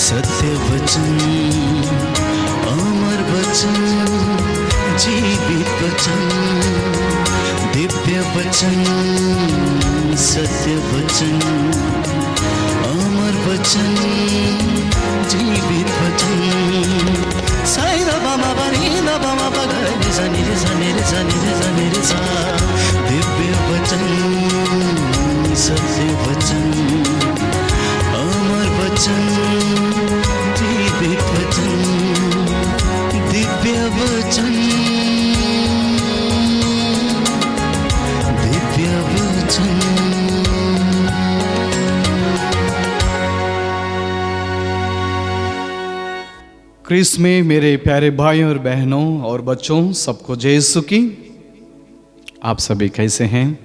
सत्य वचन, अमर वचन, जीवित वचन, दिव्य वचन, सत्य वचन, अमर वचन, जीवित वचन। साई दा बामा बनी दा बामा बगरे सा निरे सा निरे सा निरे सा निरे सा। दिव्य वचन, सत्य वचन, अमर वचन, जीवित वचन, दिव्य वचन, दिव्य वचन। क्रिस्त में मेरे प्यारे भाइयों और बहनों और बच्चों, सबको जय यीशु की। आप सभी कैसे हैं?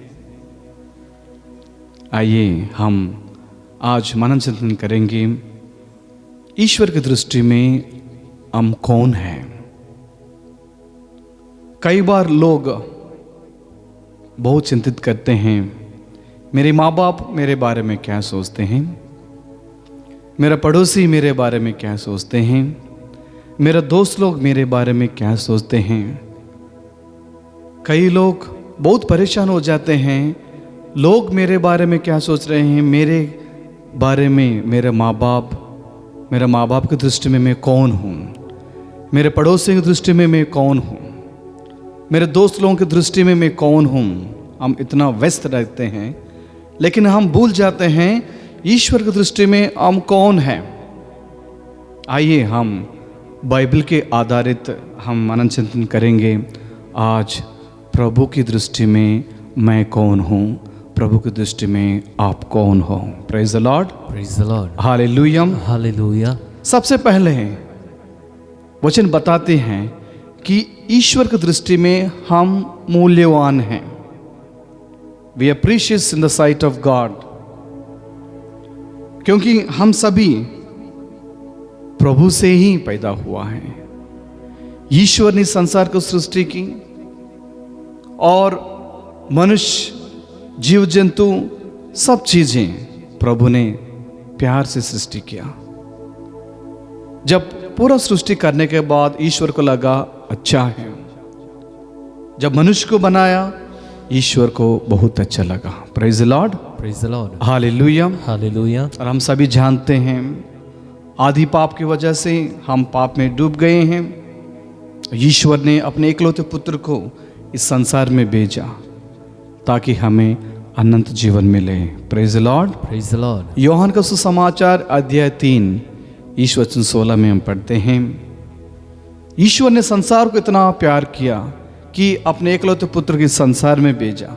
आइए हम आज मनन चिंतन करेंगे, ईश्वर की दृष्टि में हम कौन हैं। कई बार लोग बहुत चिंतित करते हैं, मेरे माँ बाप मेरे बारे में क्या सोचते हैं, मेरा पड़ोसी मेरे बारे में क्या सोचते हैं, मेरा दोस्त लोग मेरे बारे में क्या सोचते हैं। कई लोग बहुत परेशान हो जाते हैं, लोग मेरे बारे में क्या सोच रहे हैं, मेरे बारे में मेरे माँ बाप की दृष्टि में मैं कौन हूँ, मेरे पड़ोसी की दृष्टि में मैं कौन हूँ, मेरे दोस्त लोगों की दृष्टि में मैं कौन हूँ। हम इतना व्यस्त रहते हैं, लेकिन हम भूल जाते हैं ईश्वर की दृष्टि में हम कौन हैं। आइए हम बाइबल के आधारित हम मनन चिंतन करेंगे। आज प्रभु की दृष्टि में मैं कौन हूँ, प्रभु की दृष्टि में आप कौन हो। Praise the Lord, praise the Lord, hallelujah, hallelujah. सबसे पहले वचन बताते हैं कि ईश्वर की दृष्टि में हम मूल्यवान हैं। We are precious in the sight of God, क्योंकि हम सभी प्रभु से ही पैदा हुआ है। ईश्वर ने संसार को सृष्टि की और मनुष्य, जीव जंतु, सब चीजें प्रभु ने प्यार से सृष्टि किया। जब पूरा सृष्टि करने के बाद ईश्वर को लगा अच्छा है। जब मनुष्य को बनाया, ईश्वर को बहुत अच्छा लगा। Praise the Lord, praise the Lord, hallelujah, hallelujah. और हम सभी जानते हैं आदि पाप की वजह से हम पाप में डूब गए हैं। ईश्वर ने अपने इकलौते पुत्र को इस संसार में भेजा ताकि हमें अनंत जीवन मिले। Praise the Lord, praise the Lord. यूहन्ना का सुसमाचार अध्याय 3 ईश्वर वचन 16 में हम पढ़ते हैं, ईश्वर ने संसार को इतना प्यार किया कि अपने इकलौते पुत्र के संसार में भेजा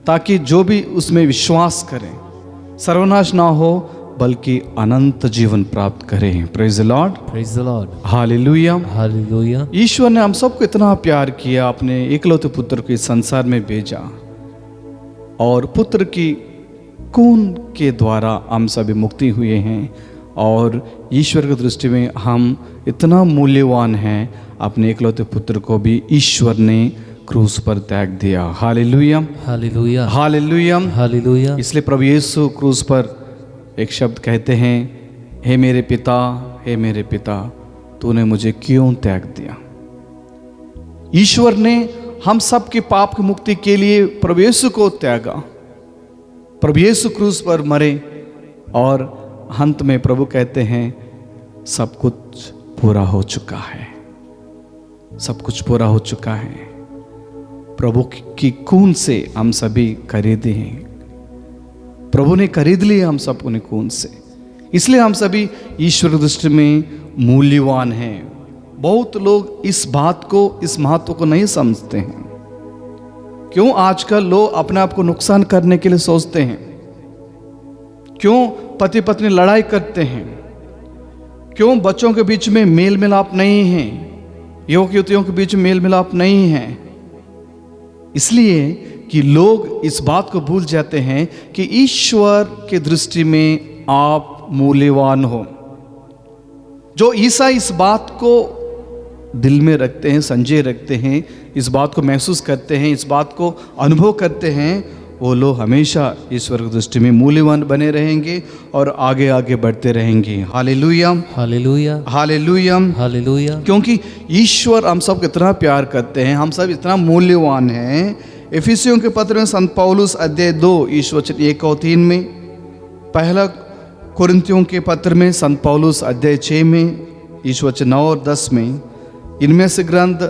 ताकि जो भी उसमें विश्वास करें सर्वनाश ना हो बल्कि अनंत जीवन प्राप्त करें। Praise the Lord, praise the Lord, hallelujah, hallelujah. ईश्वर ने हम सबको इतना प्यार किया, अपने इकलौते पुत्र को संसार में भेजा और पुत्र की खून के द्वारा हम सभी मुक्ति हुए हैं। और ईश्वर की दृष्टि में हम इतना मूल्यवान हैं, अपने इकलौते पुत्र को भी ईश्वर ने क्रूस पर त्याग दिया। Hallelujah, hallelujah, hallelujah, hallelujah. इसलिए प्रभु यीशु क्रूस पर एक शब्द कहते हैं, हे मेरे पिता, हे मेरे पिता, तूने मुझे क्यों त्याग दिया। ईश्वर ने हम सब के पाप की मुक्ति के लिए प्रभु यीशु को त्यागा। प्रभु यीशु क्रूस पर मरे और अंत में प्रभु कहते हैं सब कुछ पूरा हो चुका है, सब कुछ पूरा हो चुका है। प्रभु की खून से हम सभी खरीदे हैं, प्रभु ने खरीद लिया हम सब उन्हें खून से, इसलिए हम सभी ईश्वर की दृष्टि में मूल्यवान हैं। बहुत लोग इस बात को, इस महत्व को नहीं समझते हैं। क्यों आजकल लोग अपने आप को नुकसान करने के लिए सोचते हैं? क्यों पति पत्नी लड़ाई करते हैं? क्यों बच्चों के बीच में मेल मिलाप नहीं है, युवक युवतियों के बीच में मेल मिलाप नहीं है? इसलिए कि लोग इस बात को भूल जाते हैं कि ईश्वर के दृष्टि में आप मूल्यवान हो। जो ईसाई इस बात को दिल में रखते हैं, संजय रखते हैं, इस बात को महसूस करते हैं, इस बात को अनुभव करते हैं, वो लोग हमेशा ईश्वर की दृष्टि में मूल्यवान बने रहेंगे और आगे आगे बढ़ते रहेंगे। Hallelujah, hallelujah, hallelujah. हालेलुया। क्योंकि ईश्वर हम सब कितना प्यार करते हैं, हम सब इतना मूल्यवान हैं। इफिसियों के पत्र में संत पौलुस अध्याय 2 ईश्वर वचन 1 और 3 में, पहला कुरिन्थियों के पत्र में संत पौलुस अध्याय 6 में ईश्वर वचन 9 और 10 में, इनमें से ग्रंथ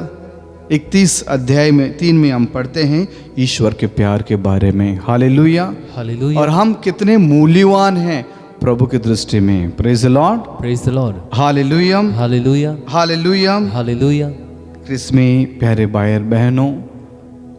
31 अध्याय में 3 में हम पढ़ते हैं ईश्वर के प्यार के बारे में। Hallelujah, hallelujah. और हम कितने मूल्यवान हैं प्रभु की दृष्टि में। Praise the Lord, praise the Lord. Hallelujah, hallelujah, hallelujah. Hallelujah. Christ में प्यारे भाई और बहनों,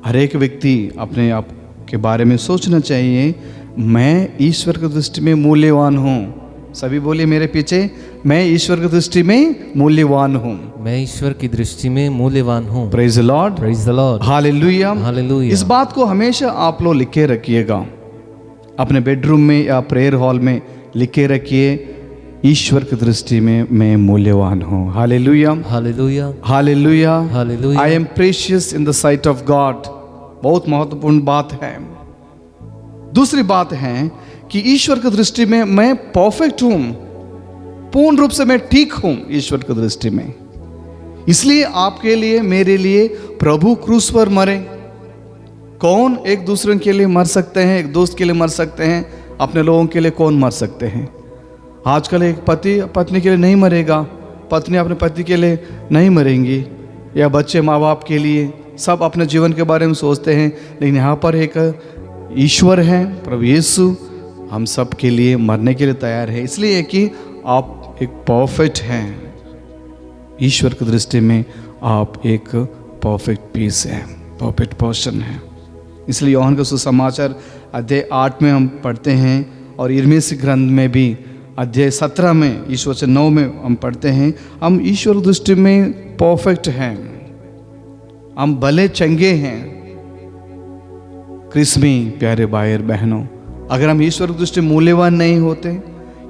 हर एक व्यक्ति अपने आप के बारे में सोचना चाहिए, मैं ईश्वर की दृष्टि में मूल्यवान हूँ। सभी बोलिए मेरे पीछे, मैं ईश्वर की दृष्टि में मूल्यवान हूँ। मैं ईश्वर की दृष्टि में मूल्यवान हूँ। Praise the Lord, praise the Lord. Hallelujah, hallelujah. इस बात को हमेशा आप लोग लिखे रखिएगा, अपने बेडरूम में या प्रेयर हॉल में लिखे रखिए, ईश्वर की दृष्टि में मैं मूल्यवान हूँ। Hallelujah, hallelujah, hallelujah, hallelujah. I am precious in the sight of God. बहुत महत्वपूर्ण बात है। दूसरी बात है कि ईश्वर की दृष्टि में मैं परफेक्ट हूं, पूर्ण रूप से मैं ठीक हूं ईश्वर की दृष्टि में। इसलिए आपके लिए, मेरे लिए प्रभु क्रूस पर मरे। कौन एक दूसरे के लिए मर सकते हैं? एक दोस्त के लिए मर सकते हैं, अपने लोगों के लिए कौन मर सकते हैं? आजकल एक पति पत्नी के लिए नहीं मरेगा, पत्नी अपने पति के लिए नहीं मरेंगी, या बच्चे माँ बाप के लिए। सब अपने जीवन के बारे में सोचते हैं, लेकिन यहाँ पर एक ईश्वर है, प्रभु यीशु, हम सब के लिए मरने के लिए तैयार है। इसलिए कि आप एक परफेक्ट हैं, ईश्वर की दृष्टि में आप एक परफेक्ट पीस है, परफेक्ट पर्सन है। इसलिए यूहन्ना का सुसमाचार अध्याय 8 में हम पढ़ते हैं, और यिर्मयाह ग्रंथ में भी अध्याय 17 में ईश्वर वचन 9 में हम पढ़ते हैं, हम ईश्वर की दृष्टि में परफेक्ट हैं, हम भले चंगे हैं। क्रिस्मी प्यारे भाई और बहनों, अगर हम ईश्वर की दृष्टि में मूल्यवान नहीं होते,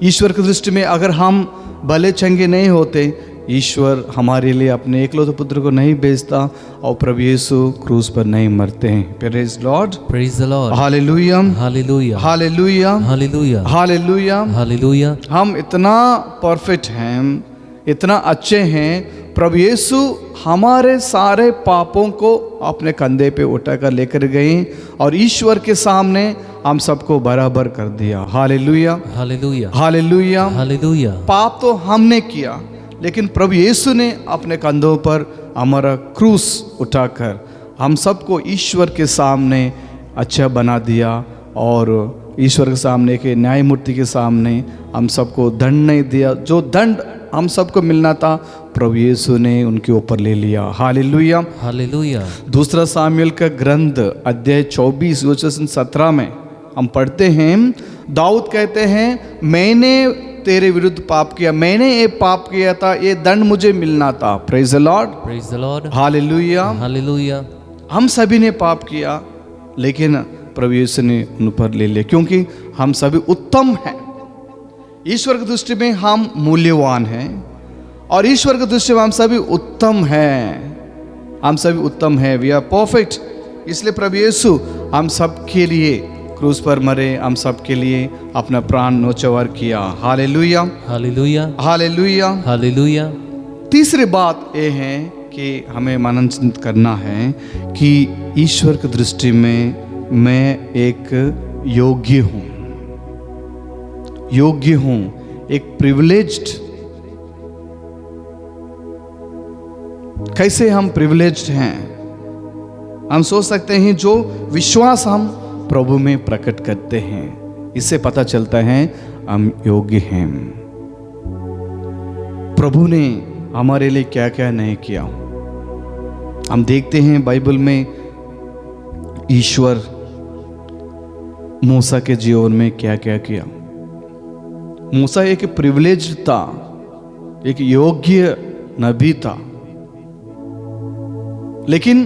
ईश्वर की दृष्टि में अगर हम भले चंगे नहीं होते, ईश्वर हमारे लिए अपने एकलौते पुत्र को नहीं भेजता और प्रभु यीशु क्रूस पर नहीं मरते हैं। Praise Lord, praise the Lord. Hallelujah, hallelujah, hallelujah, hallelujah, hallelujah. Hallelujah. हम इतना परफेक्ट हैं, इतना अच्छे हैं, प्रभु यीशु हमारे सारे पापों को अपने कंधे पे उठाकर लेकर गए और ईश्वर के सामने हम सबको बराबर कर दिया। Hallelujah, hallelujah, hallelujah. हालेलुया। पाप तो हमने किया, लेकिन प्रभु यीशु ने अपने कंधों पर हमारा क्रूस उठाकर हम सबको ईश्वर के सामने अच्छा बना दिया, और ईश्वर के सामने के न्यायमूर्ति के सामने हम सबको दंड नहीं दिया। जो दंड हम सबको मिलना था, प्रभु यीशु ने उनके ऊपर ले लिया। Hallelujah, hallelujah. दूसरा सामुएल का ग्रंथ अध्याय 24 वचन 17 में हम पढ़ते हैं, दाऊद कहते हैं, मैंने तेरे विरुद्ध पाप किया, मैंने ये पाप किया था, ये दंड मुझे मिलना था। Praise the Lord, praise the Lord. Hallelujah, hallelujah. हम सभी ने पाप किया, लेकिन प्रभु यीशु ने उन पर ले लिया, क्योंकि हम सभी उत्तम हैं। ईश्वर की दृष्टि में हम मूल्यवान हैं, और ईश्वर की दृष्टि में हम सभी उत्तम हैं, हम सभी उत्तम हैं, वी आर परफेक्ट। इसलिए प्रभु यीशु हम सब के लिए क्रूस पर मरे, हम सब के लिए अपना प्राण न्योछावर किया। Hallelujah, hallelujah, hallelujah, hallelujah. तीसरी बात यह है कि हमें मनन चिंत करना है कि ईश्वर की दृष्टि में मैं एक योग्य हूँ, योग्य हूँ, एक प्रिविलेज्ड। कैसे हम प्रिविलेज्ड हैं? हम सोच सकते हैं जो विश्वास हम प्रभु में प्रकट करते हैं, इससे पता चलता है हम योग्य हैं। प्रभु ने हमारे लिए क्या क्या नहीं किया। हम देखते हैं बाइबल में ईश्वर मूसा के जीवन में क्या क्या किया। मूसा एक प्रिविलेज था, एक योग्य नबी था, लेकिन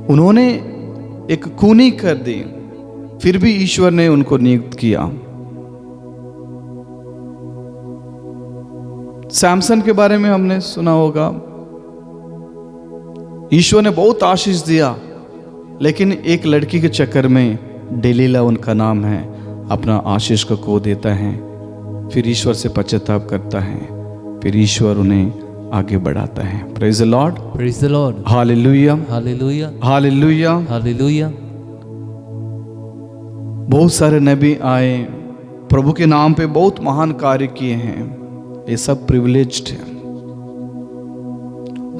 उन्होंने एक खूनी कर दी, फिर भी ईश्वर ने उनको नियुक्त किया। सैमसन के बारे में हमने सुना होगा, ईश्वर ने बहुत आशीष दिया, लेकिन एक लड़की के चक्कर में डेलीला उनका नाम है, अपना आशीष को खो देता है, फिर ईश्वर से पश्चाताप करता है, फिर ईश्वर उन्हें आगे बढ़ाता है। Praise the Lord, Praise the Lord. Hallelujah, Hallelujah. Hallelujah. Hallelujah. बहुत सारे नबी आए, प्रभु के नाम पे बहुत महान कार्य किए हैं, ये सब प्रिविलेज्ड है।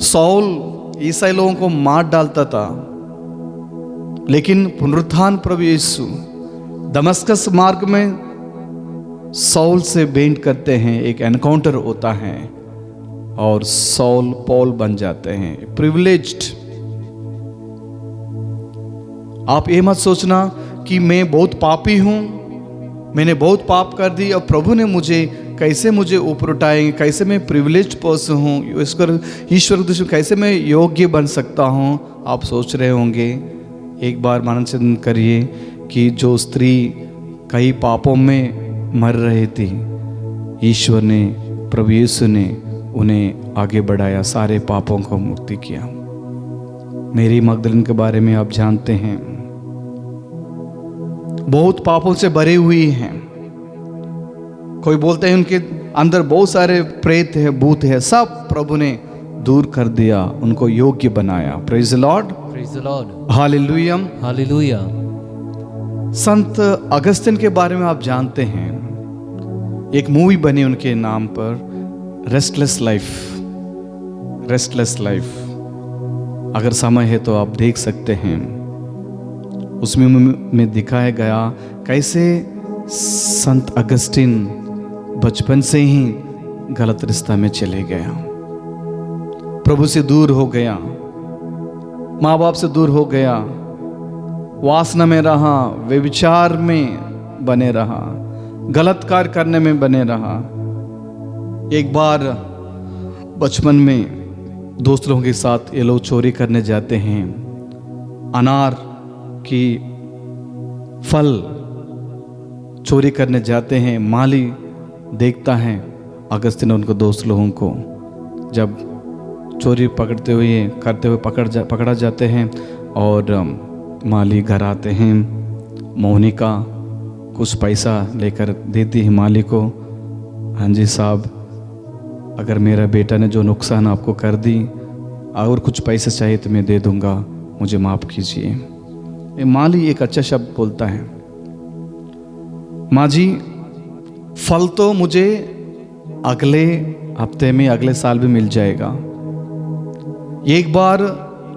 सौल ईसाई लोगों को मार डालता था, लेकिन पुनरुत्थान प्रभु यीशु दमस्कस मार्ग में सौल से भेंट करते हैं, एक एनकाउंटर होता है और सौल पौल बन जाते हैं। प्रिविलेज्ड। आप ये मत सोचना कि मैं बहुत पापी हूं, मैंने बहुत पाप कर दी और प्रभु ने मुझे कैसे मुझे ऊपर उठाएंगे, कैसे मैं प्रिविलेज्ड पर्सन हूँ, ईश्वर के दृष्टि में कैसे मैं योग्य बन सकता हूँ। आप सोच रहे होंगे, एक बार मनन चिंतन करिए कि जो स्त्री कई पापों में मर रही थी, ईश्वर ने, प्रभु यीशु ने उन्हें आगे बढ़ाया, सारे पापों को मुक्ति किया। मेरी मगदलीन के बारे में आप जानते हैं, बहुत पापों से भरी हुई हैं। कोई बोलते हैं उनके अंदर बहुत सारे प्रेत है, भूत है, सब प्रभु ने दूर कर दिया, उनको योग्य बनाया। Praise the Lord, Praise the Lord. Hallelujah. Hallelujah. Sant Augustine के बारे में आप जानते हैं, एक मूवी बनी उनके नाम पर, रेस्टलेस लाइफ। रेस्टलेस लाइफ, अगर समय है तो आप देख सकते हैं। उसमें में दिखाया गया कैसे संत अगस्तिन बचपन से ही गलत रास्ता में चले गया, प्रभु से दूर हो गया, माँ बाप से दूर हो गया, वासना में रहा, व्यभिचार में बने रहा, गलत कार्य करने में बने रहा। एक बार बचपन में दोस्त लोगों के साथ ये लोग चोरी करने जाते हैं, अनार की फल चोरी करने जाते हैं। माली देखता है अगस्तिन उनको, दोस्त लोगों को, जब चोरी पकड़ते हुए करते हुए पकड़ा जाते हैं और माली घर आते हैं। मोनिका कुछ पैसा लेकर देती है माली को, हाँ जी साहब, अगर मेरा बेटा ने जो नुकसान आपको कर दी, और कुछ पैसे चाहिए तो मैं दे दूंगा, मुझे माफ़ कीजिए। ये माली एक अच्छा शब्द बोलता है, माँ जी फल तो मुझे अगले हफ्ते में, अगले साल भी मिल जाएगा। एक बार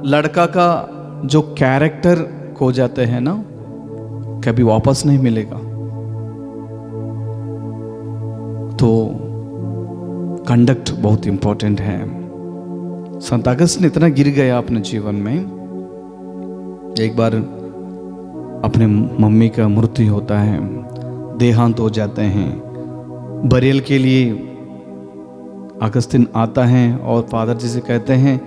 लड़का का जो कैरेक्टर खो जाते हैं ना, कभी वापस नहीं मिलेगा। तो कंडक्ट बहुत इंपॉर्टेंट है। संत अगस्तिन इतना गिर गया अपने जीवन में, एक बार अपने मम्मी का मृत्यु होता है, देहांत हो जाते हैं। बरियल के लिए अगस्तिन आता है और फादर जी से कहते हैं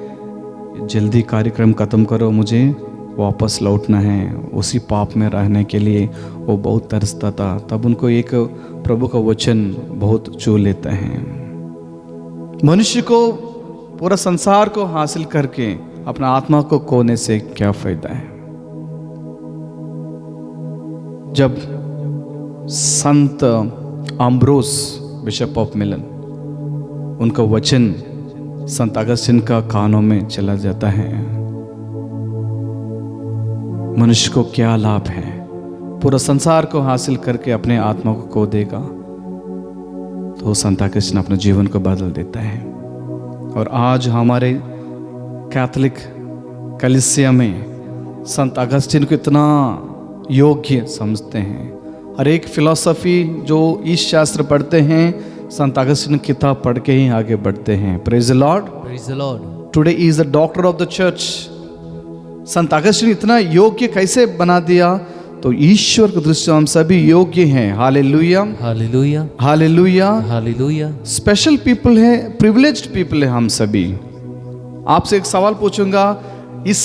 जल्दी कार्यक्रम ख़त्म करो, मुझे वापस लौटना है। उसी पाप में रहने के लिए वो बहुत तरसता था। तब उनको एक प्रभु का वचन बहुत छू लेता है। मनुष्य को पूरा संसार को हासिल करके अपना आत्मा को खोने से क्या फायदा है। जब संत अम्ब्रोस बिशप ऑफ मिलन, उनका वचन संत अगस्तिन का कानों में चला जाता है, मनुष्य को क्या लाभ है, पूरा संसार को हासिल करके अपने आत्मा को खो देगा। तो संत अगस्तिन अपने जीवन को बदल देता है। और आज हमारे कैथोलिक कलीसिया में संत अगस्तिन को इतना योग्य समझते हैं। हर एक फिलॉसफी जो ईश शास्त्र पढ़ते हैं, संत अगस्तिन किताब पढ़ के ही आगे बढ़ते हैं। Praise the Lord, Praise the Lord. Today is the doctor of the church. Sant Augustine इतना योग्य कैसे बना दिया? तो ईश्वर की दृष्टि हम सभी योग्य हैं। Hallelujah, Hallelujah. Hallelujah. Hallelujah. Special people है, प्रिविलेज्ड पीपल है हम सभी। आपसे एक सवाल पूछूंगा, इस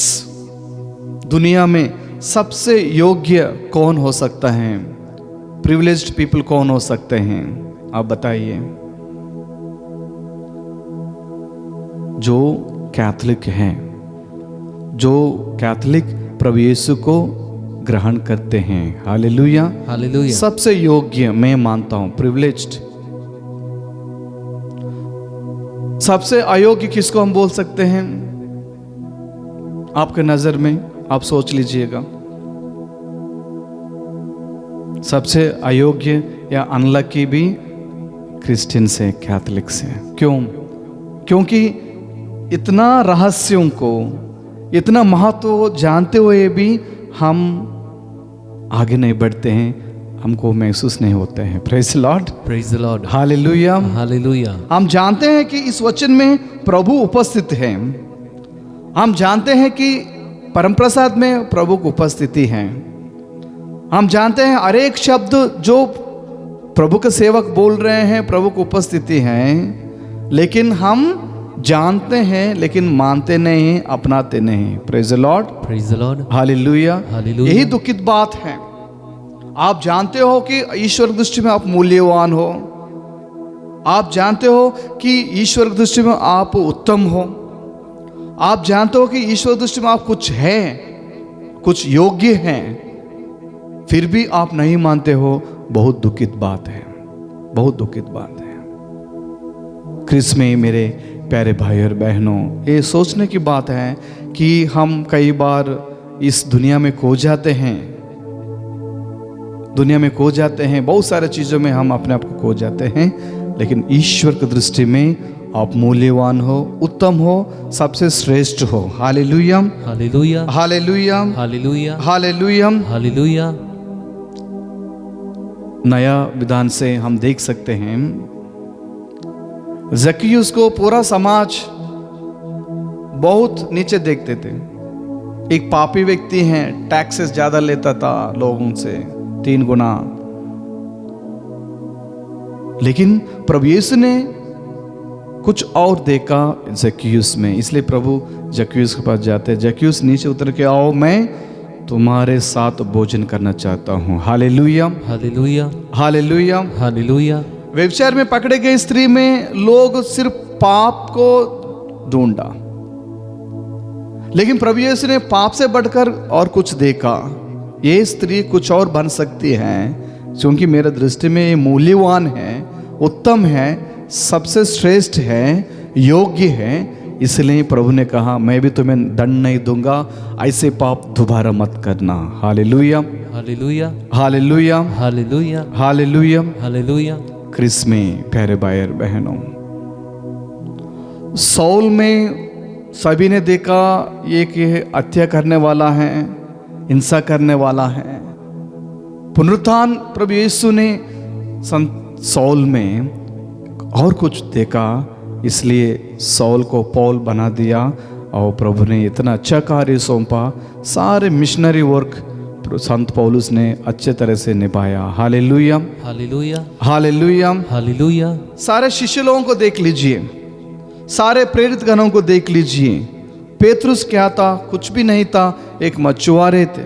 दुनिया में सबसे योग्य कौन हो सकता है? प्रिविलेज्ड पीपल कौन हो सकते हैं? आप बताइए। जो कैथोलिक हैं, जो कैथोलिक प्रभु यीशु को ग्रहण करते हैं। हालेलुया। हालेलुया। सबसे योग्य मैं मानता हूं, प्रिविलेज्ड। सबसे अयोग्य किसको हम बोल सकते हैं आपके नजर में? आप सोच लीजिएगा। सबसे अयोग्य या अनलकी भी क्रिश्चियन से, कैथोलिक से। क्यों? क्योंकि इतना रहस्यों को, इतना महत्व जानते हुए भी हम आगे नहीं बढ़ते हैं, हमको महसूस नहीं होते हैं। Praise the Lord. Praise the Lord. Hallelujah. Hallelujah. हम जानते हैं कि इस वचन में प्रभु उपस्थित है। हम जानते हैं कि परम प्रसाद में प्रभु की उपस्थिति है। हम जानते हैं हर एक शब्द जो प्रभु के सेवक बोल रहे हैं प्रभु की उपस्थिति है, लेकिन हम जानते हैं लेकिन मानते नहीं, अपनाते नहीं। Praise the Lord. Praise the Lord. Hallelujah. Hallelujah. यही दुखित बात है। आप जानते हो कि ईश्वर की दृष्टि में आप मूल्यवान हो। आप जानते हो कि ईश्वर की दृष्टि में आप उत्तम हो। आप जानते हो कि ईश्वर की दृष्टि में आप कुछ है, कुछ योग्य हैं, फिर भी आप नहीं मानते हो। बहुत दुखित बात है, बहुत दुखित बात है। क्रिस में मेरे प्यारे भाई और बहनों, ये सोचने की बात है कि हम कई बार इस दुनिया में खो जाते हैं। दुनिया में खो जाते हैं, बहुत सारे चीज़ों में हम अपने आप को खो जाते हैं, लेकिन ईश्वर की दृष्टि में आप मूल्यवान हो, उत्तम हो, सबसे श्रेष्ठ हो। Hallelujah. Hallelujah. Hallelujah. Hallelujah. Hallelujah. Hallelujah. नया विधान से हम देख सकते हैं जक्कियुस को पूरा समाज बहुत नीचे देखते थे। एक पापी व्यक्ति है, टैक्सेस ज्यादा लेता था लोगों से 3 गुना। लेकिन प्रभु यीशु ने कुछ और देखा जक्कियुस में, इसलिए प्रभु जक्कियुस के पास जाते हैं। जक्कियुस नीचे उतर के आओ, मैं तुम्हारे साथ भोजन करना चाहता हूँ। हालेलुया। हालेलुया। हालेलुया। हालेलुया। व्यभिचार में पकड़े गए स्त्री में लोग सिर्फ पाप को ढूंढा, लेकिन प्रभु यीशु ने पाप से बढ़कर और कुछ देखा। ये स्त्री कुछ और बन सकती है, क्योंकि मेरे दृष्टि में ये मूल्यवान है, उत्तम है, सबसे श्रेष्ठ है, योग्य है। इसलिए प्रभु ने कहा मैं भी तुम्हें दंड नहीं दूंगा, ऐसे पाप दोबारा मत करना। Hallelujah. Hallelujah. Hallelujah. Hallelujah. Hallelujah. Hallelujah. Christ में प्यारे भाई और बहनों, सौल में सभी ने देखा ये कि हत्या करने वाला है, हिंसा करने वाला है। पुनरुत्थान प्रभु यीशु ने सौल में और कुछ देखा, इसलिए सौल को पौल बना दिया और प्रभु ने इतना अच्छा कार्य सौंपा। सारे मिशनरी वर्क संत पौलुस ने अच्छे तरह से निभाया। हालेलुया। हालेलुया। हालेलुया। हालेलुया। सारे शिष्य लोगों को देख लीजिए, सारे प्रेरित गणों को देख लीजिए। पेतरुस क्या था? कुछ भी नहीं था, एक मछुआरे थे।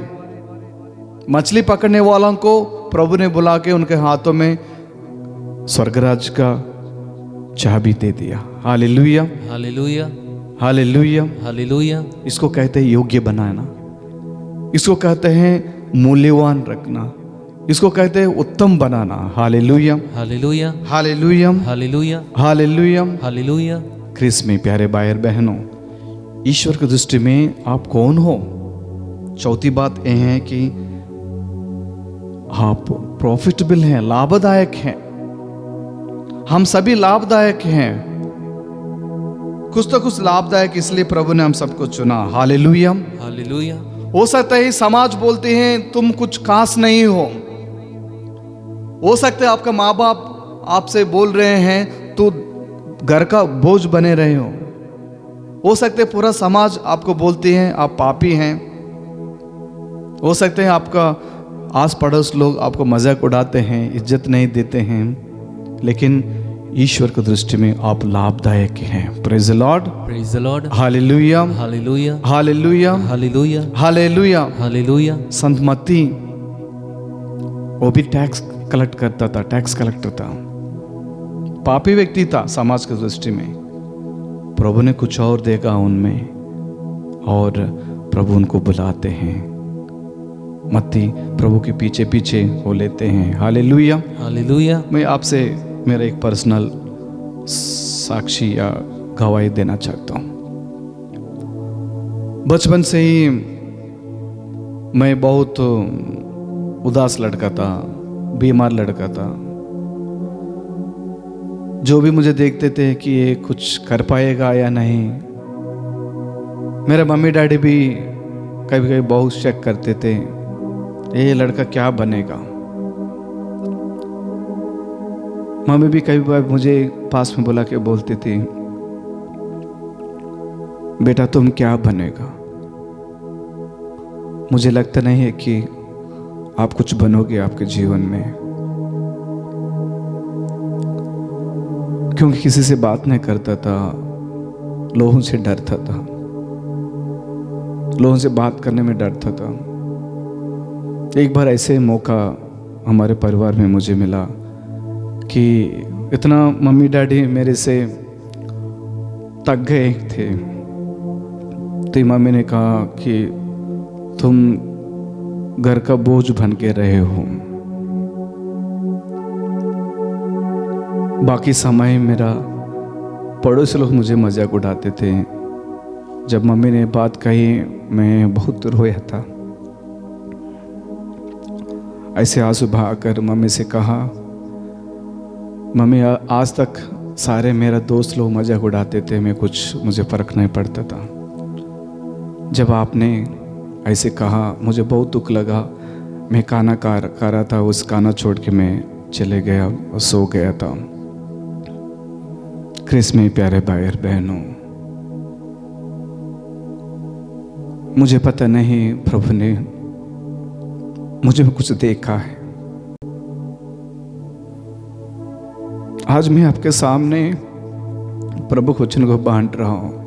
मछली पकड़ने वालों को प्रभु ने बुला के उनके हाथों में स्वर्गराज का चाबी दे दिया। हालेलुया। हालेलुया। हालेलुया। हालेलुया। इसको कहते हैं योग्य बनाना, इसको कहते हैं मूल्यवान रखना, इसको कहते हैं उत्तम बनाना। Hallelujah. Hallelujah. Hallelujah. Hallelujah. Hallelujah. Hallelujah. Christ में प्यारे भाई और बहनों, ईश्वर की दृष्टि में आप कौन हो? चौथी बात यह है कि आप प्रॉफिटेबल हैं, लाभदायक हैं। हम सभी लाभदायक हैं, कुछ तो कुछ लाभदायक, इसलिए प्रभु ने हम सबको चुना। हालेलुया। हालेलुया। हो सकता है समाज बोलते हैं तुम कुछ खास नहीं हो सकता है आपका माँ बाप आपसे बोल रहे हैं तू घर का बोझ बने रहे हो सकता है पूरा समाज आपको बोलते हैं आप पापी हैं। हो सकते हैं आपका आस पड़ोस लोग आपको मजाक उड़ाते हैं, इज्जत नहीं देते हैं, लेकिन ईश्वर की दृष्टि में आप लाभदायक हैं। Praise the Lord. Praise the Lord. Hallelujah. Hallelujah. Hallelujah. Hallelujah. Hallelujah. Hallelujah. संत मत्ती वो भी टैक्स कलेक्ट करता था, टैक्स कलेक्टर था, पापी व्यक्ति था समाज की दृष्टि में। प्रभु ने कुछ और देखा उनमें और प्रभु उनको बुलाते हैं। मत्ती प्रभु के पीछे पीछे हो लेते हैं। हालेलुया। हालेलुया। मैं आपसे मेरा एक पर्सनल साक्षी या गवाही देना चाहता हूँ। बचपन से ही मैं बहुत उदास लड़का था, बीमार लड़का था। जो भी मुझे देखते थे कि ये कुछ कर पाएगा या नहीं, मेरे मम्मी डैडी भी कभी कभी बहुत शक करते थे, ये लड़का क्या बनेगा। मम्मी भी कभी कभी मुझे पास में बुला के बोलती थी, बेटा तुम क्या बनेगा। मुझे लगता नहीं है कि आप कुछ बनोगे आपके जीवन में, क्योंकि किसी से बात नहीं करता था, लोगों से डरता था, लोगों से बात करने में डरता था। एक बार ऐसे मौका हमारे परिवार में मुझे मिला कि इतना मम्मी डैडी मेरे से तक गए थे, तो मम्मी ने कहा कि तुम घर का बोझ बन के रहे हो। बाकी समय मेरा पड़ोसी लोग मुझे मजाक उड़ाते थे। जब मम्मी ने बात कही मैं बहुत रोया था। ऐसे आंसू बहाकर मम्मी से कहा, मम्मी आज तक सारे मेरा दोस्त लोग मजाक उड़ाते थे, मुझे फर्क नहीं पड़ता था। जब आपने ऐसे कहा मुझे बहुत दुख लगा। मैं खाना खा रहा था, उस खाना छोड़ के मैं चले गया और सो गया था। क्रिस में प्यारे भाई और बहनों, मुझे पता नहीं प्रभु ने मुझे में कुछ देखा है। आज मैं आपके सामने प्रभु वचन को बांट रहा हूं।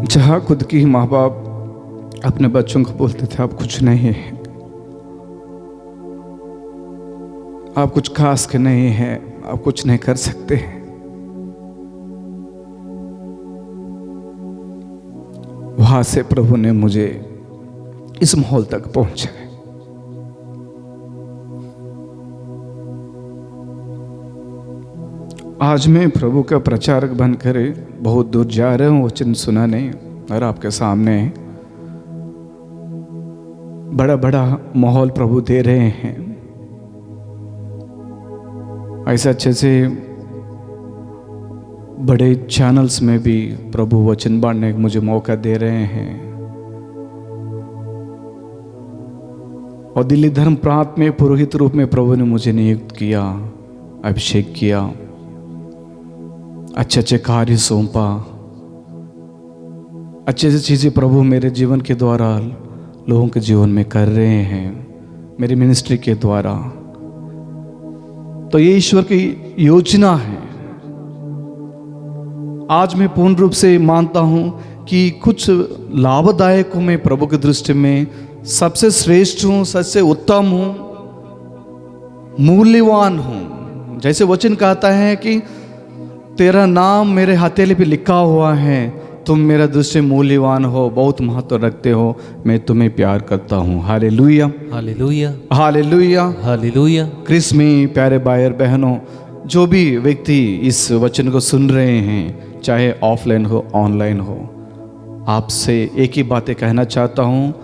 जहां खुद की माँ बाप अपने बच्चों को बोलते थे आप कुछ नहीं है, आप कुछ खास के नहीं है, आप कुछ नहीं कर सकते, वहां से प्रभु ने मुझे इस माहौल तक पहुंचाया। आज मैं प्रभु का प्रचारक बनकर बहुत दूर जा रहा हूँ वचन सुनाने, और आपके सामने बड़ा बड़ा माहौल प्रभु दे रहे हैं। ऐसे अच्छे से बड़े चैनल्स में भी प्रभु वचन बांटने का मुझे मौका दे रहे हैं। और दिल्ली धर्म प्रांत में पुरोहित रूप में प्रभु ने मुझे नियुक्त किया, अभिषेक किया, अच्छे अच्छे कार्य सौंपा। अच्छे अच्छी चीज़ें प्रभु मेरे जीवन के द्वारा लोगों के जीवन में कर रहे हैं, मेरी मिनिस्ट्री के द्वारा। तो ये ईश्वर की योजना है। आज मैं पूर्ण रूप से मानता हूं कि कुछ लाभदायक हूं, मैं प्रभु की दृष्टि में सबसे श्रेष्ठ हूं, सबसे उत्तम हूं, मूल्यवान हूं। जैसे वचन कहता है कि तेरा नाम मेरे हथेली पे लिखा हुआ है, तुम मेरा दृष्टि मूल्यवान हो, बहुत महत्व रखते हो, मैं तुम्हें प्यार करता हूँ। Hallelujah, hallelujah, hallelujah, hallelujah. Christ में प्यारे भाई और बहनों, जो भी व्यक्ति इस वचन को सुन रहे हैं, चाहे ऑफलाइन हो ऑनलाइन हो, आपसे एक ही बातें कहना चाहता हूँ,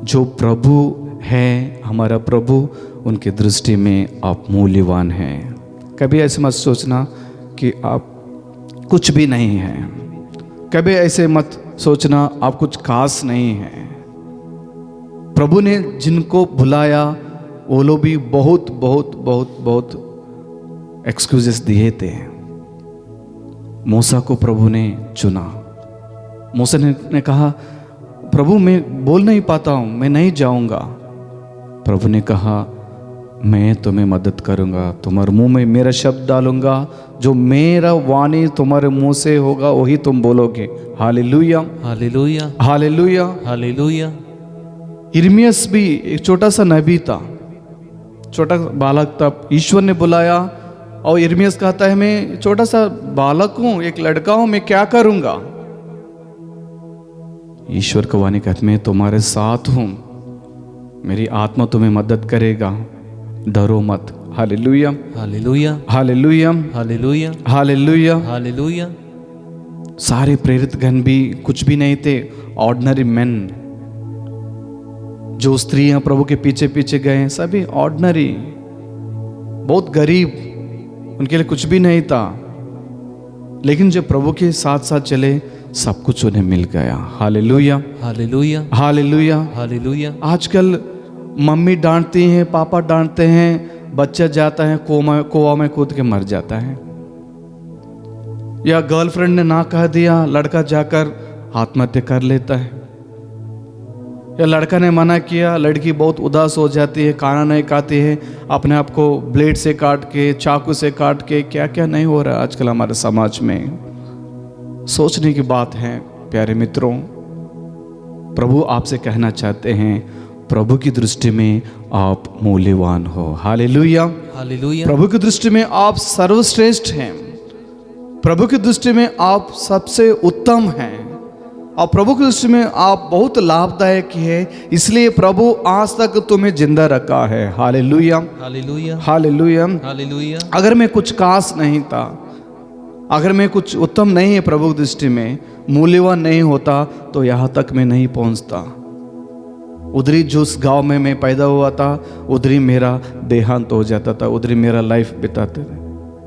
जो प्रभु है हमारा प्रभु, उनकी दृष्टि में आप मूल्यवान हैं। कभी ऐसे मत सोचना कि आप कुछ भी नहीं हैं, कभी ऐसे मत सोचना आप कुछ खास नहीं हैं। प्रभु ने जिनको बुलाया वो लोग भी बहुत बहुत बहुत बहुत एक्सक्यूजेस दिए थे। मूसा को प्रभु ने चुना। मूसा ने कहा, प्रभु मैं बोल नहीं पाता हूं, मैं नहीं जाऊंगा। प्रभु ने कहा, मैं तुम्हें मदद करूंगा, तुम्हारे मुंह में मेरा शब्द डालूंगा, जो मेरा वाणी तुम्हारे मुंह से होगा वही तुम बोलोगे। Hallelujah, hallelujah, hallelujah, hallelujah. यिर्मयाह भी एक छोटा सा नबी था, छोटा बालक था। ईश्वर ने बुलाया और यिर्मयाह कहता है, मैं छोटा सा बालक हूं, एक लड़का हूं, मैं क्या करूंगा। ईश्वर की वाणी कहती मैं तुम्हारे साथ हूँ, मेरी आत्मा तुम्हें मदद करेगा, डरो मत। Hallelujah, hallelujah, hallelujah, hallelujah, hallelujah. Hallelujah. सारे प्रेरित गण भी कुछ भी नहीं थे, ऑर्डिनरी मैन। जो स्त्रियां प्रभु के पीछे पीछे गए सभी ऑर्डिनरी, बहुत गरीब, उनके लिए कुछ भी नहीं था, लेकिन जब प्रभु के साथ साथ चले सब कुछ उन्हें मिल गया। Hallelujah, hallelujah, hallelujah. हालेलुया। आजकल मम्मी डांटती हैं, पापा डांटते हैं, बच्चा जाता है कुआं में कूद के मर जाता है, या गर्लफ्रेंड ने ना कह दिया लड़का जाकर आत्महत्या कर लेता है, या लड़का ने मना किया लड़की बहुत उदास हो जाती है, खाना नहीं खाती है, अपने आप को ब्लेड से काट के, चाकू से काट के, क्या क्या नहीं हो रहा है आजकल हमारे समाज में। सोचने की बात है प्यारे मित्रों। प्रभु आपसे कहना चाहते हैं प्रभु की दृष्टि में आप मूल्यवान हो। Hallelujah, hallelujah. प्रभु की दृष्टि में आप सर्वश्रेष्ठ हैं, प्रभु की दृष्टि में आप सबसे उत्तम हैं, और प्रभु की दृष्टि में आप बहुत लाभदायक है, इसलिए प्रभु आज तक तुम्हें जिंदा रखा है। Hallelujah, hallelujah, hallelujah. हालेलुया। अगर मैं कुछ खास नहीं था, अगर मैं कुछ उत्तम नहीं है प्रभु की दृष्टि में, मूल्यवान नहीं होता, तो यहाँ तक मैं नहीं पहुँचता। उधरी जिस गांव में मैं पैदा हुआ था उधरी मेरा देहांत हो जाता था, उधरी मेरा लाइफ बिताते थे,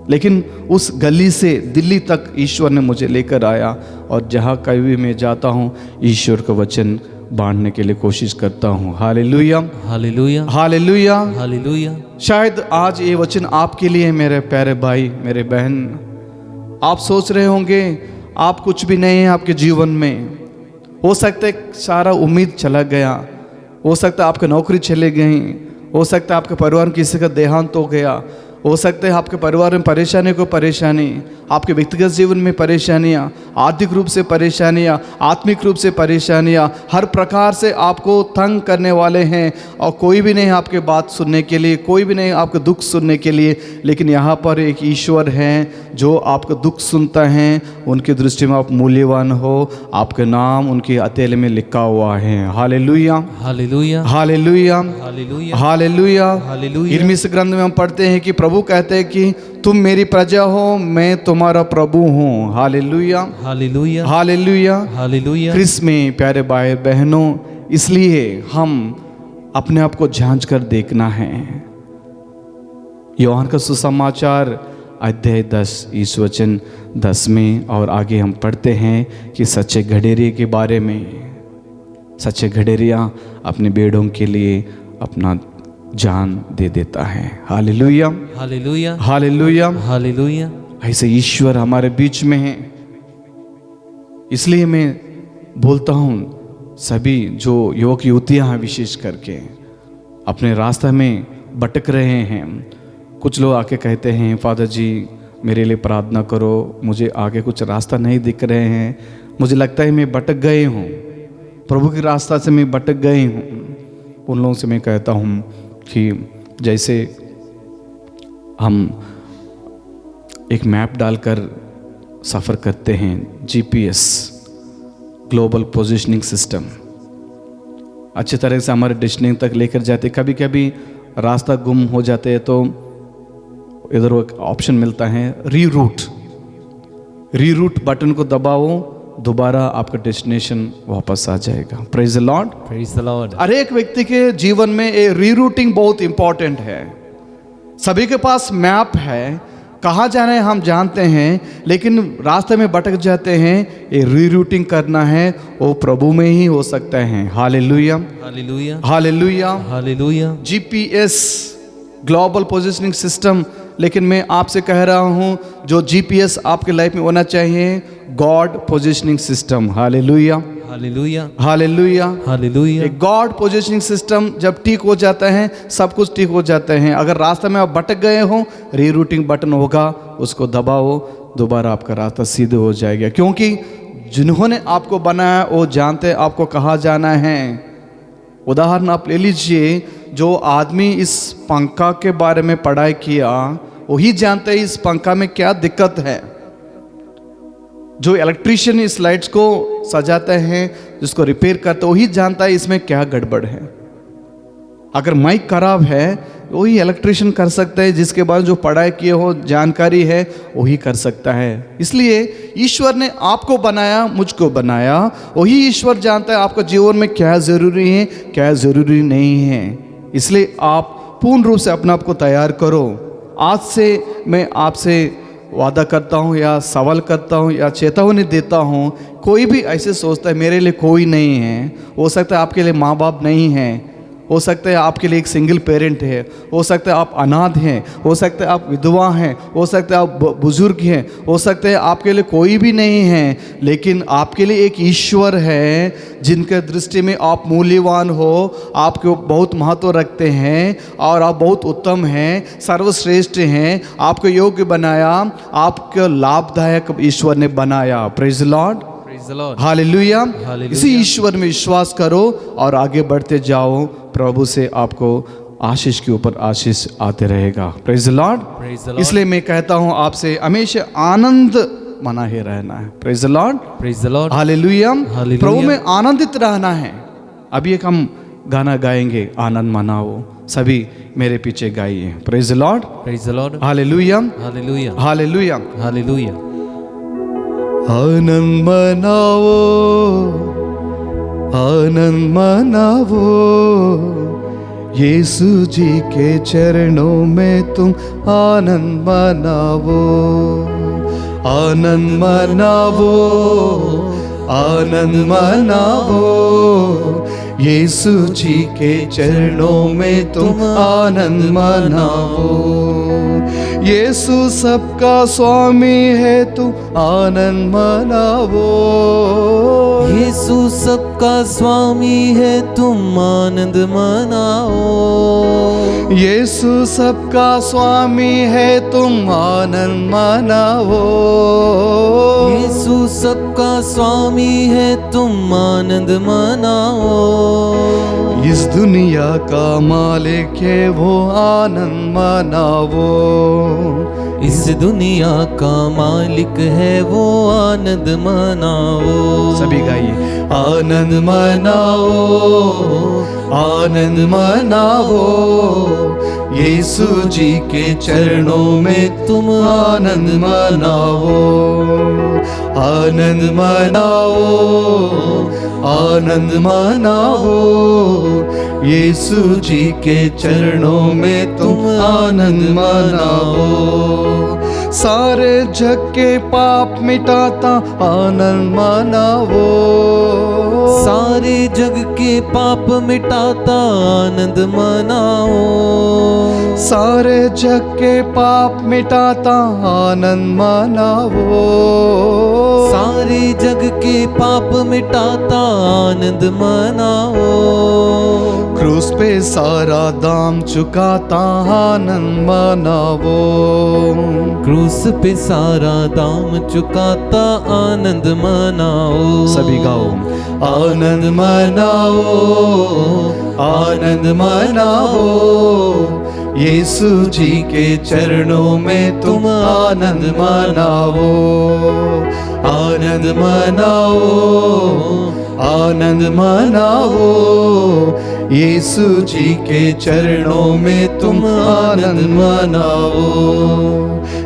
लेकिन उस गली से दिल्ली तक ईश्वर ने मुझे लेकर आया, और जहाँ कहीं भी मैं जाता हूँ ईश्वर का वचन बांटने के लिए कोशिश करता हूँ। Hallelujah, hallelujah, hallelujah, hallelujah. शायद आज ये वचन आपके लिए है मेरे प्यारे भाई, मेरे बहन। आप सोच रहे होंगे आप कुछ भी नहीं है आपके जीवन में, हो सकता है सारा उम्मीद चला गया, हो सकता है आपकी नौकरी चली गई, हो सकता है आपके परिवार में किसी का देहांत हो गया, हो सकता है आपके परिवार में परेशानी को परेशानी, आपके व्यक्तिगत जीवन में परेशानियाँ, आर्थिक रूप से परेशानियाँ, आत्मिक रूप से परेशानियाँ, हर प्रकार से आपको तंग करने वाले हैं, और कोई भी नहीं आपके बात सुनने के लिए, कोई भी नहीं आपके दुख सुनने के लिए। लेकिन यहाँ पर एक ईश्वर हैं जो आपका दुख सुनता है, उनकी दृष्टि में आप मूल्यवान हो, आपके नाम उनके हथेली में लिखा हुआ है। Hallelujah, hallelujah, hallelujah, hallelujah, hallelujah. Hallelujah. यिर्मयाह ग्रंथ में हम पढ़ते हैं कि प्रभु कहते हैं कि तुम मेरी प्रजा हो, मैं तुम्हारा प्रभु हूँ। Hallelujah, hallelujah, hallelujah. Hallelujah. Christ में प्यारे भाई बहनों, इसलिए हम अपने आप को जांच कर देखना है। यूहन्ना का सुसमाचार अध्याय 10 इस वचन 10 में, और आगे हम पढ़ते हैं कि सच्चे घड़ेरिये के बारे में। सच्चे घड़ेरिया अपने भेड़ों के लिए अपना जान दे देता है। Hallelujah, hallelujah, hallelujah, hallelujah. ऐसे ईश्वर हमारे बीच में है। इसलिए मैं बोलता हूँ सभी जो युवक युवतियाँ हैं विशेष करके अपने रास्ते में भटक रहे हैं, कुछ लोग आके कहते हैं फादर जी मेरे लिए प्रार्थना करो, मुझे आगे कुछ रास्ता नहीं दिख रहे हैं, मुझे लगता है मैं भटक गए हूँ, प्रभु के रास्ता से मैं भटक गई हूँ। उन लोगों से मैं कहता हूँ कि जैसे हम एक मैप डालकर सफ़र करते हैं, जीपीएस ग्लोबल पोजीशनिंग सिस्टम अच्छी तरह से हमारे डेस्टिनेशन तक लेकर जाते। कभी कभी रास्ता गुम हो जाते हैं तो इधर एक ऑप्शन मिलता है रीरूट। रीरूट बटन को दबाओ, दोबारा आपका डेस्टिनेशन वापस आ जाएगा। Praise the Lord, praise the Lord. हर एक व्यक्ति के जीवन में ये रीरूटिंग बहुत इंपॉर्टेंट है। सभी के पास मैप है, कहाँ जाना है हम जानते हैं, लेकिन रास्ते में भटक जाते हैं। ये रीरूटिंग करना है वो प्रभु में ही हो सकता है। Hallelujah, hallelujah, hallelujah, hallelujah. GPS global positioning system. लेकिन मैं आपसे कह रहा हूँ जो जीपीएस आपके लाइफ में होना चाहिए God positioning system. Hallelujah, hallelujah, hallelujah, hallelujah. God positioning system जब ठीक हो जाता है सब कुछ ठीक हो जाता है। अगर रास्ते में आप भटक गए हो, रीरूटिंग बटन होगा, उसको दबाओ, दोबारा आपका रास्ता सीधे हो जाएगा। क्योंकि जिन्होंने आपको बनाया वो जानते हैं आपको कहाँ जाना है। उदाहरण आप ले लीजिए, जो आदमी इस पंखा के बारे में पढ़ाई किया वही जानते हैं इस पंखा में क्या दिक्कत है। जो इलेक्ट्रिशियन इस लाइट्स को सजाते हैं जिसको रिपेयर करता है वही जानता है इसमें क्या गड़बड़ है। अगर माइक खराब है वही इलेक्ट्रिशियन कर सकता है, जिसके बाद जो पढ़ाई किए हो जानकारी है वही कर सकता है। इसलिए ईश्वर ने आपको बनाया, मुझको बनाया, वही ईश्वर जानता है आपको जीवन में क्या ज़रूरी है क्या ज़रूरी नहीं है। इसलिए आप पूर्ण रूप से अपने आप को तैयार करो। आज से मैं आपसे वादा करता हूँ या सवाल करता हूँ या चेतावनी देता हूँ, कोई भी ऐसे सोचता है मेरे लिए कोई नहीं है, हो सकता है आपके लिए माँ बाप नहीं हैं, हो सकता है आपके लिए एक सिंगल पेरेंट है, हो सकता है आप अनाथ हैं, हो सकता है आप विधवा हैं, हो सकता है आप बुजुर्ग हैं, हो सकता है आपके लिए कोई भी नहीं है, लेकिन आपके लिए एक ईश्वर है जिनके दृष्टि में आप मूल्यवान हो, आपको बहुत महत्व रखते हैं और आप बहुत उत्तम हैं, सर्वश्रेष्ठ हैं, आपको योग्य बनाया, आपको लाभदायक ईश्वर ने बनाया। Praise the Lord, hallelujah. इसी ईश्वर में विश्वास करो और आगे बढ़ते जाओ। प्रभु से आपको आशीष के ऊपर आशीष आते रहेगा। Praise the Lord. इसलिए मैं कहता हूं आपसे हमेशा आनंद मना ही रहना है। Praise the Lord, praise the Lord, hallelujah. Hallelujah. प्रभु में आनंदित रहना है। अभी एक हम गाना गाएंगे, आनंद मनाओ, सभी मेरे पीछे गाइए। Praise the Lord, praise the Lord, hallelujah, hallelujah, hallelujah, hallelujah. आनंद मनाओ, आनंद मनाओ, यीशु जी के चरणों में तुम आनंद मनाओ, आनंद मनाओ, आनंद मनाओ, यीशु जी के चरणों में तुम आनंद मनाओ। यीशु सबका स्वामी है, तुम आनंद मनाओ। यीशु सबका स्वामी है, तुम आनंद मनाओ। यीशु सबका स्वामी है, तुम आनंद मनाओ। यीशु सबका स्वामी है, तुम आनंद मनाओ। इस दुनिया का मालिक है वो, आनंद मनाओ। इस दुनिया का मालिक है वो, आनंद मनाओ। सभी गाइए, आनंद मनाओ, आनंद मनाओ, यीशु जी के चरणों में तुम आनंद मनाओ। आनंद मनाओ, आनंद मनाओ, यीशु जी के चरणों में तुम आनंद मनाओ। सारे जग के पाप मिटाता आनंद मनाओ। सारे जग के पाप मिटाता आनंद मनाओ। सारे जग के पाप मिटाता आनंद मनाओ। सारे जग के पाप मिटाता आनंद मनाओ। क्रूस पे सारा दाम चुकाता आनंद मनाओ। क्रूस पे सारा दाम चुकाता आनंद मनाओ। सभी गाओ, आनंद मनाओ, आनंद मनाओ, यीशु जी के चरणों में तुम आनंद मनाओ। आनंद मनाओ, आनंद मनाओ, यीशु जी के चरणों में तुम आनंद मनाओ।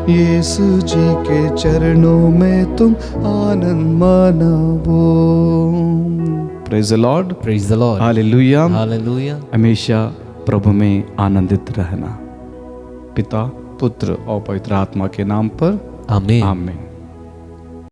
यीशु जी के चरणों में तुम आनंद मनाओ। Praise the Lord, praise the Lord, hallelujah, hallelujah. हमेशा प्रभु में आनंदित रहना। पिता, पुत्र और पवित्र आत्मा के नाम पर आमीन, आमीन।